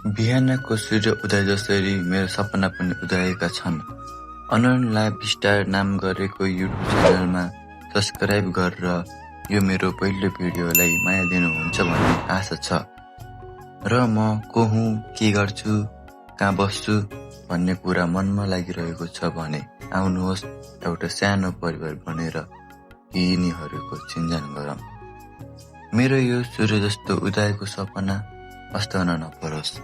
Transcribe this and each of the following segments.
बिहानको सूर्य उदय जसरी मेरो सपना पनि उदयका छन्। अनन लाइफ स्टार नाम गरेको युट्युब च्यानलमा सब्स्क्राइब गरेर यो मेरो पहिलो भिडियोलाई माया दिनुहुन्छ भन्ने आशा छ। र म को हुँ, के गर्छु, कहाँ बस्छु भन्ने कुरा मनमा लागिरहेको छ भने आउनुहोस् एउटा सानो परिवार बनेर यिनीहरूको चिन्जान गरौँ। मेरो यो सूर्य जस्तो उदयको सपना अस्ताउन नपरोस्।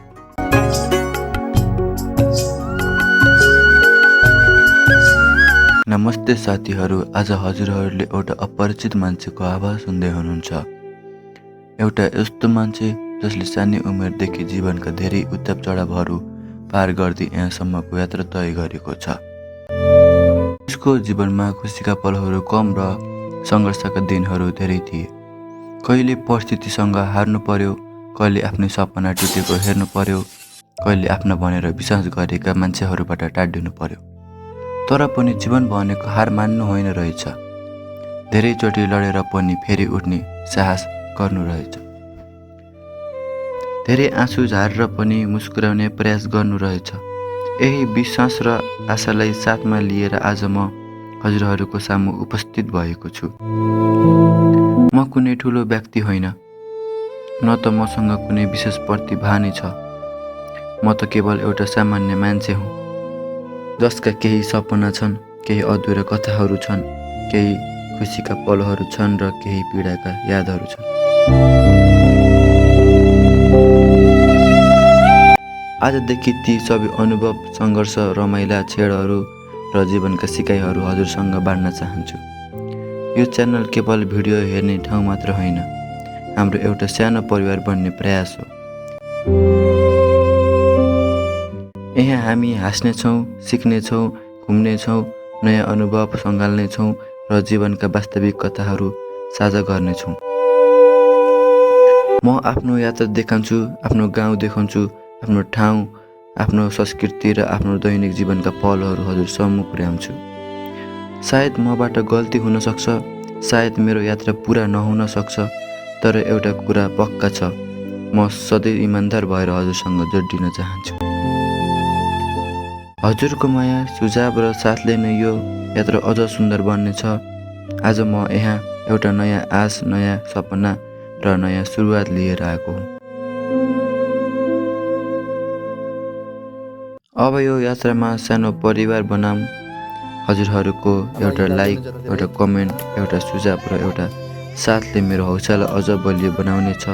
नमस्ते साथीहरू, आज हजुरहरूले एउटा अपरिचित मान्छेको आवाज सुन्दै हुनुहुन्छ। एउटा यस्तो मान्छे जसले सानै उमेरदेखि जीवनका धेरै उतार चढावहरू पार गर्दै यहाँसम्मको यात्रा तय गरेको छ। उसको जीवनमा खुसीका पलहरू कम र सङ्घर्षका दिनहरू धेरै थिए। कहिले परिस्थितिसँग हार्नु पर्यो, कहिले आफ्नो सपना टुटेको हेर्नु पर्यो, कहिले आफ्ना भनेर विश्वास गरेका मान्छेहरूबाट टाढिनु पर्यो। तर पनि जीवन भनेको हार मान्नु होइन रहेछ, धेरैचोटि लडेर पनि फेरि उठ्ने साहस गर्नु रहेछ। धेरै आँसु झारेर पनि मुस्कुराउने प्रयास गर्नु रहेछ। यही विश्वास र आशालाई साथमा लिएर आज म हजुरहरूको सामु उपस्थित भएको छु। म कुनै ठुलो व्यक्ति होइन, न त मसँग कुनै विशेष प्रतिभा नै छ। म त केवल एउटा सामान्य मान्छे हुँ जसका केही सपना छन्, केही अधुरा कथाहरू छन्, केही खुसीका पलहरू छन् र केही पीडाका यादहरू छन्। आजदेखि ती सबै अनुभव, सङ्घर्ष, रमाइला क्षणहरू र जीवनका सिकाइहरू हजुरसँग बाँड्न चाहन्छु। यो च्यानल केवल भिडियो हेर्ने ठाउँ मात्र होइन, हाम्रो एउटा सानो परिवार बन्ने प्रयास हो। यहाँ हामी हाँस्नेछौँ, सिक्नेछौँ, घुम्नेछौँ, नयाँ अनुभव सँगाल्नेछौँ र जीवनका वास्तविक कथाहरू साझा गर्नेछौँ। म आफ्नो यात्रा देखाउँछु, आफ्नो गाउँ देखाउँछु, आफ्नो ठाउँ, आफ्नो संस्कृति र आफ्नो दैनिक जीवनका पलहरू हजुर सम्मुख पुर्याउँछु। सायद मबाट गल्ती हुन सक्छ, सायद मेरो यात्रा पुरा नहुन सक्छ, तर एउटा कुरा पक्का छ, म सधैँ इमान्दार भएर हजुरसँग जोडिन चाहन्छु। हजुरको माया, सुझाव र साथले नै यो यात्रा अझ सुन्दर बन्नेछ। आज म यहाँ एउटा नयाँ आश, नयाँ सपना र नयाँ सुरुवात लिएर आएको हुँ। अब यो यात्रामा सानो परिवार बनाऊँ। हजुरहरूको एउटा लाइक, एउटा कमेन्ट, एउटा सुझाव र एउटा साथले मेरो हौसला अझ बलियो बनाउनेछ।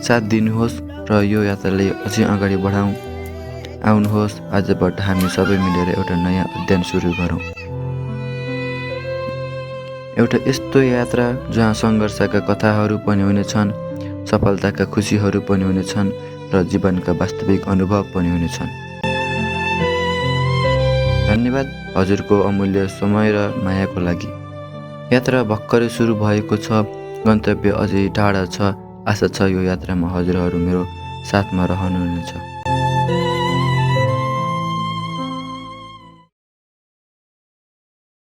साथ दिनुहोस् र यो यात्रालाई अझै अगाडि बढाउँ। आउनुहोस्, आजबाट हामी सबै मिलेर एउटा नयाँ अध्ययन सुरु गरौँ। एउटा यस्तो यात्रा जहाँ सङ्घर्षका कथाहरू पनि हुनेछन्, सफलताका खुसीहरू पनि हुनेछन् र जीवनका वास्तविक अनुभव पनि हुनेछन्। धन्यवाद हजुरको अमूल्य समय र मायाको लागि। यात्रा भर्खरै सुरु भएको छ, गन्तव्य अझै टाढा छ। आशा छ यो यात्रामा हजुरहरू मेरो साथमा रहनुहुनेछ।